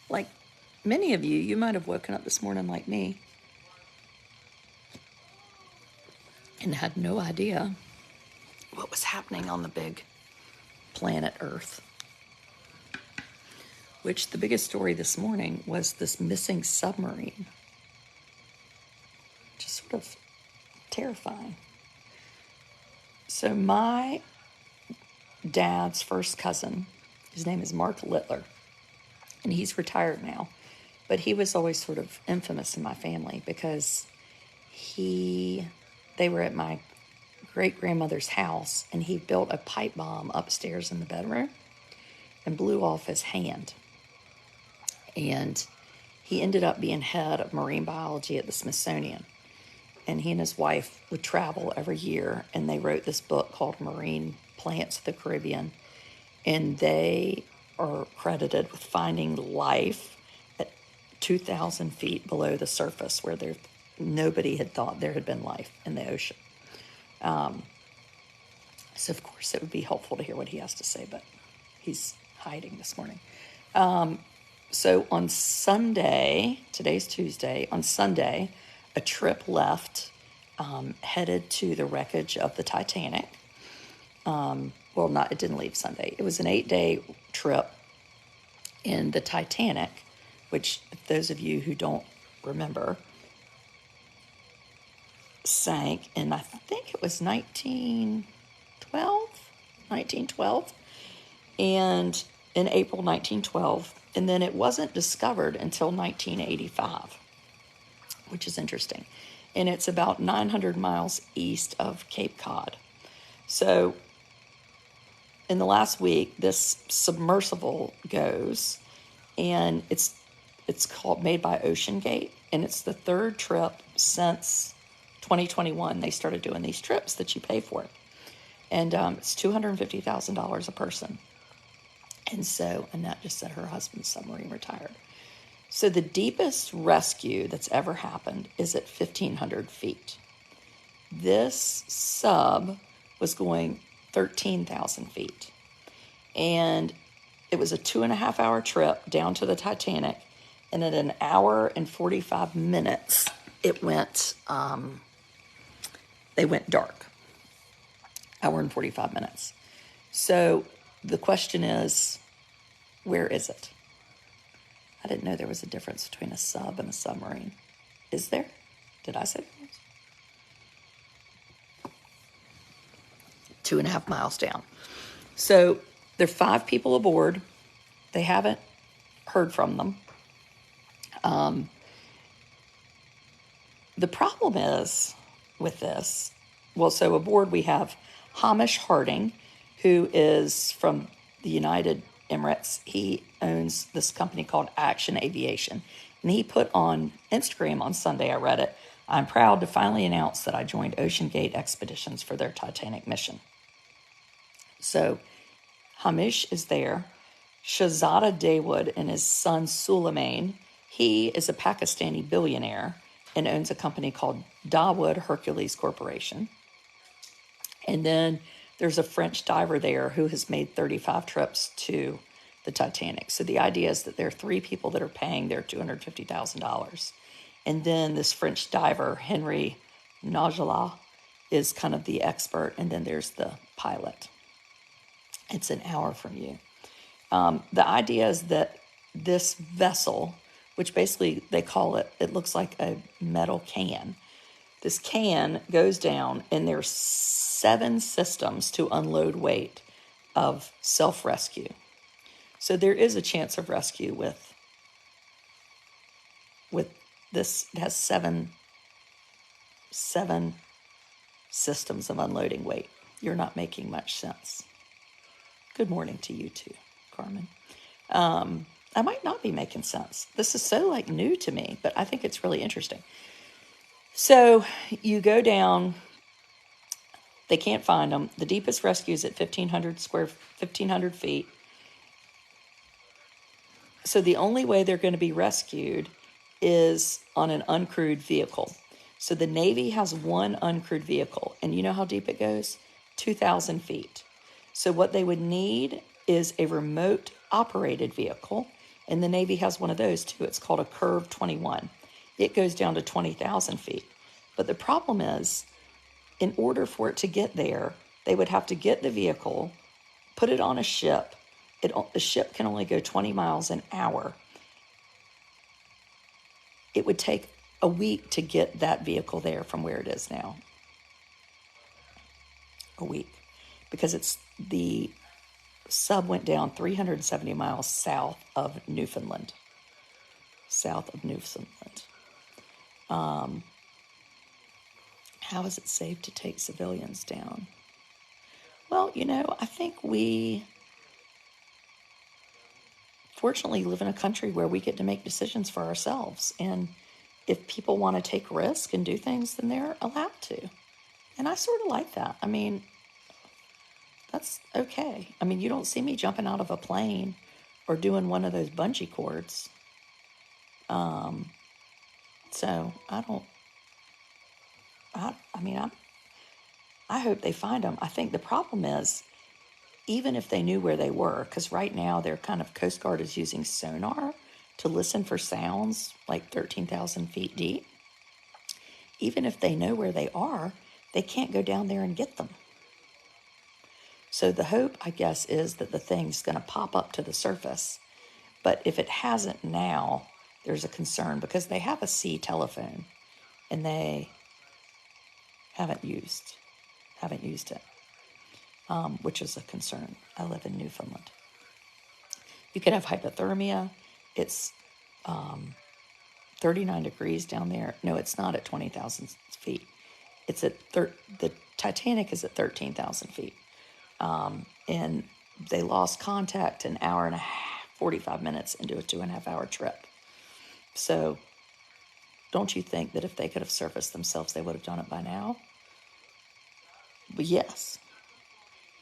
Like many of you, you might have woken up this morning like me and had no idea what was happening on the big planet Earth. Which the biggest story this morning was this missing submarine. Just sort of terrifying. So my dad's first cousin, his name is Mark Littler, and he's retired now, but he was always sort of infamous in my family because they were at my great-grandmother's house, and he built a pipe bomb upstairs in the bedroom and blew off his hand. And he ended up being head of marine biology at the Smithsonian. And he and his wife would travel every year, and they wrote this book called Marine Plants of the Caribbean. And they are credited with finding life at 2,000 feet below the surface where nobody had thought there had been life in the ocean. So, of course, it would be helpful to hear what he has to say, but he's hiding this morning. So on Sunday, today's Tuesday, on Sunday, a trip left headed to the wreckage of the Titanic. It didn't leave Sunday. It was an 8-day trip in the Titanic, which, if those of you who don't remember, sank in, I think it was 1912, and in April 1912, and then it wasn't discovered until 1985, which is interesting. And it's about 900 miles east of Cape Cod. So in the last week, this submersible goes, and it's made by OceanGate, and it's the third trip since 2021. They started doing these trips that you pay for it. And it's $250,000 a person. And so Annette just said her husband's submarine retired. So the deepest rescue that's ever happened is at 1,500 feet. This sub was going 13,000 feet. And it was a 2.5-hour trip down to the Titanic. And at an hour and 45 minutes, they went dark. Hour and 45 minutes. So the question is, where is it? I didn't know there was a difference between a sub and a submarine. Is there? Did I say there was? 2.5 miles down. So there are 5 people aboard. They haven't heard from them. The problem is with this, so aboard we have Hamish Harding, who is from the United Emirates. He owns this company called Action Aviation. And he put on Instagram on Sunday, I read it, "I'm proud to finally announce that I joined OceanGate Expeditions for their Titanic mission." So Hamish is there. Shahzada Dawood and his son Submarine. He is a Pakistani billionaire and owns a company called Dawood Hercules Corporation. And then there's a French diver there who has made 35 trips to the Titanic. So the idea is that there are 3 people that are paying their $250,000. And then this French diver, Henry Najala, is kind of the expert. And then there's the pilot. It's an hour from you. The idea is that this vessel, which basically they call it looks like a metal can. This can goes down, and there's 7 systems to unload weight of self-rescue. So there is a chance of rescue with this. It has seven systems of unloading weight. You're not making much sense. Good morning to you too, Carmen. I might not be making sense. This is so new to me, but I think it's really interesting. So you go down, they can't find them. The deepest rescue is at 1,500 feet. So the only way they're going to be rescued is on an uncrewed vehicle. So the Navy has one uncrewed vehicle, and you know how deep it goes? 2,000 feet. So what they would need is a remote operated vehicle, And the Navy has one of those too. It's called a Curve 21. It goes down to 20,000 feet. But the problem is, in order for it to get there, they would have to get the vehicle, put it on a ship. The ship can only go 20 miles an hour. It would take a week to get that vehicle there from where it is now. A week. Because the sub went down 370 miles south of Newfoundland. How is it safe to take civilians down? Well, I think we fortunately live in a country where we get to make decisions for ourselves. And if people want to take risks and do things, then they're allowed to. And I sort of like that. I mean, that's okay. I mean, you don't see me jumping out of a plane or doing one of those bungee cords. So I hope they find them. I think the problem is, even if they knew where they were, because right now they're Coast Guard is using sonar to listen for sounds like 13,000 feet deep. Even if they know where they are, they can't go down there and get them. So the hope, I guess, is that the thing's going to pop up to the surface. But if it hasn't now, there's a concern because they have a sea telephone and they haven't used it, which is a concern. I live in Newfoundland. You can have hypothermia. It's 39 degrees down there. No, it's not at 20,000 feet. It's at the Titanic is at 13,000 feet. And they lost contact an hour and a half, 45 minutes into a 2.5 hour trip. So don't you think that if they could have surfaced themselves, they would have done it by now? But yes,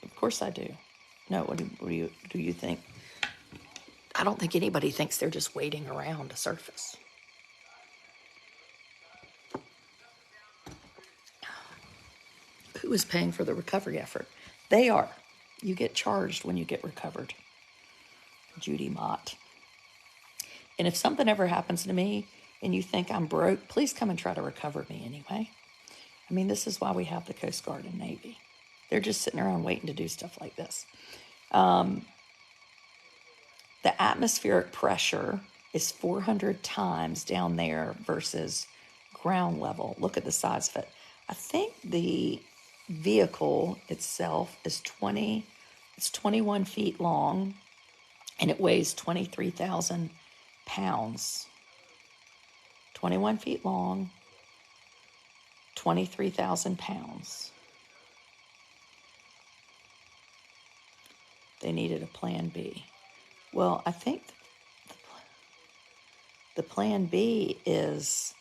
of course I do. No, what do you think? I don't think anybody thinks they're just waiting around to surface. Who is paying for the recovery effort? They are. You get charged when you get recovered. Judy Mott. And if something ever happens to me and you think I'm broke, please come and try to recover me anyway. I mean, this is why we have the Coast Guard and Navy. They're just sitting around waiting to do stuff like this. The atmospheric pressure is 400 times down there versus ground level. Look at the size of it. I think the vehicle itself is 21 feet long, and it weighs 23,000 pounds. 21 feet long, 23,000 pounds. They needed a plan B. Well, I think the plan B is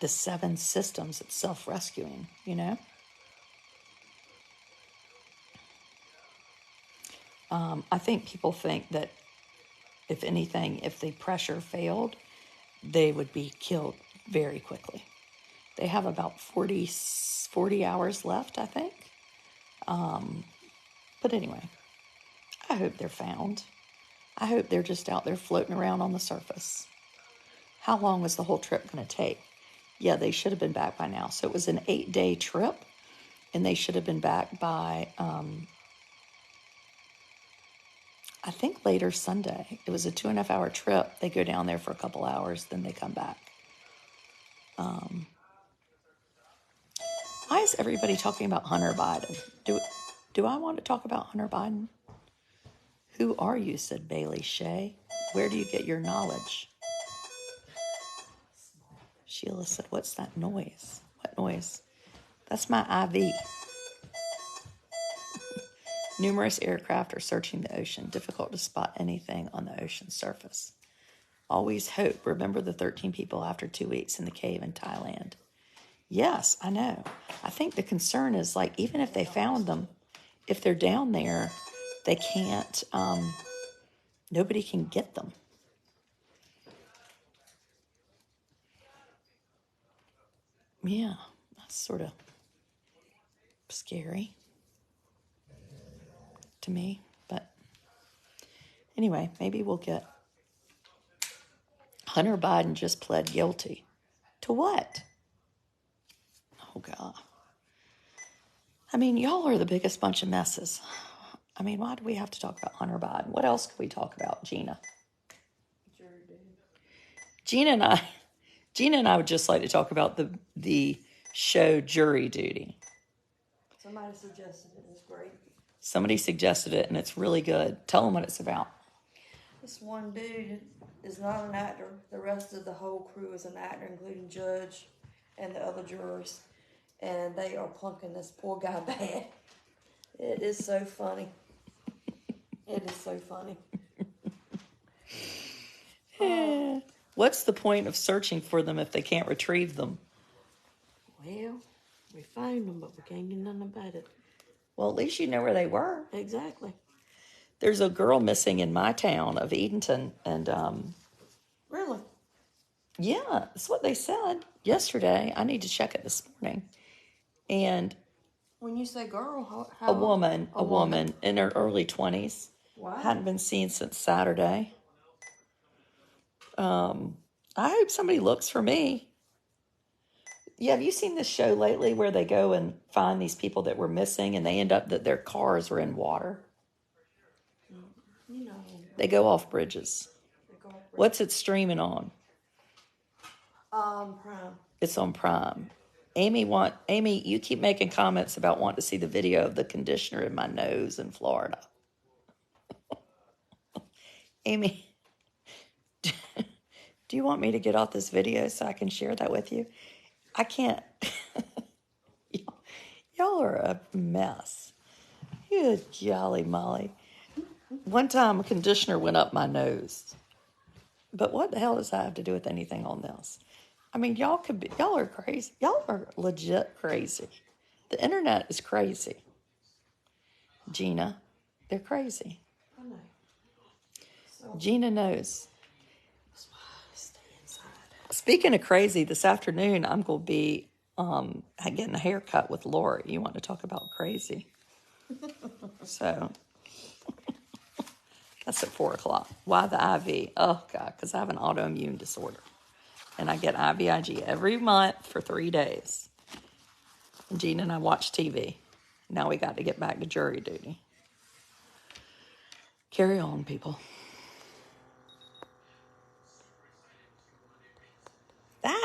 the 7 systems it's self-rescuing, I think people think that if anything, if the pressure failed, they would be killed very quickly. They have about 40 hours left, I think. But anyway, I hope they're found. I hope they're just out there floating around on the surface. How long was the whole trip going to take? Yeah, they should have been back by now. So it was an 8-day trip, and they should have been back by, I think later Sunday. It was a 2.5 hour trip. They go down there for a couple hours, then they come back. Why is everybody talking about Hunter Biden? Do I want to talk about Hunter Biden? Who are you, said Bailey Shea. Where do you get your knowledge? Sheila said, what's that noise? What noise? That's my IV. Numerous aircraft are searching the ocean. Difficult to spot anything on the ocean surface. Always hope. Remember the 13 people after 2 weeks in the cave in Thailand. Yes, I know. I think the concern is, like, even if they found them, if they're down there, they can't, nobody can get them. Yeah, that's sort of scary to me. But anyway, maybe we'll get Hunter Biden just pled guilty. To what? Oh, God. I mean, y'all are the biggest bunch of messes. I mean, why do we have to talk about Hunter Biden? What else could we talk about, Gina? Gina and I would just like to talk about the show Jury Duty. Somebody suggested it. It's great. Somebody suggested it, and it's really good. Tell them what it's about. This one dude is not an actor. The rest of the whole crew is an actor, including Judge and the other jurors. And they are punking this poor guy bad. It is so funny. It is so funny. What's the point of searching for them if they can't retrieve them? Well, we found them, but we can't do nothing about it. Well, at least you know where they were. Exactly. There's a girl missing in my town of Edenton, and Really? yeah, that's what they said yesterday. I need to check it this morning. And When you say girl, a woman in her early 20s. Wow. Hadn't been seen since Saturday. I hope somebody looks for me. Yeah, have you seen this show lately where they go and find these people that were missing and they end up that their cars were in water? You know. They go off bridges. What's it streaming on? Prime. It's on Prime. Amy, you keep making comments about wanting to see the video of the conditioner in my nose in Florida. Amy, do you want me to get off this video so I can share that with you? I can't. Y'all are a mess. Good jolly molly. One time a conditioner went up my nose. But what the hell does that have to do with anything on this? I mean, y'all are crazy. Y'all are legit crazy. The internet is crazy. Gina, they're crazy. I know. So, Gina knows. that's why I stay inside. Speaking of crazy, this afternoon I'm going to be getting a haircut with Lori. You want to talk about crazy? So that's at 4:00. Why the IV? Oh, God, because I have an autoimmune disorder. And I get IVIG every month for 3 days. And Gina and I watch TV. Now we got to get back to jury duty. Carry on, people.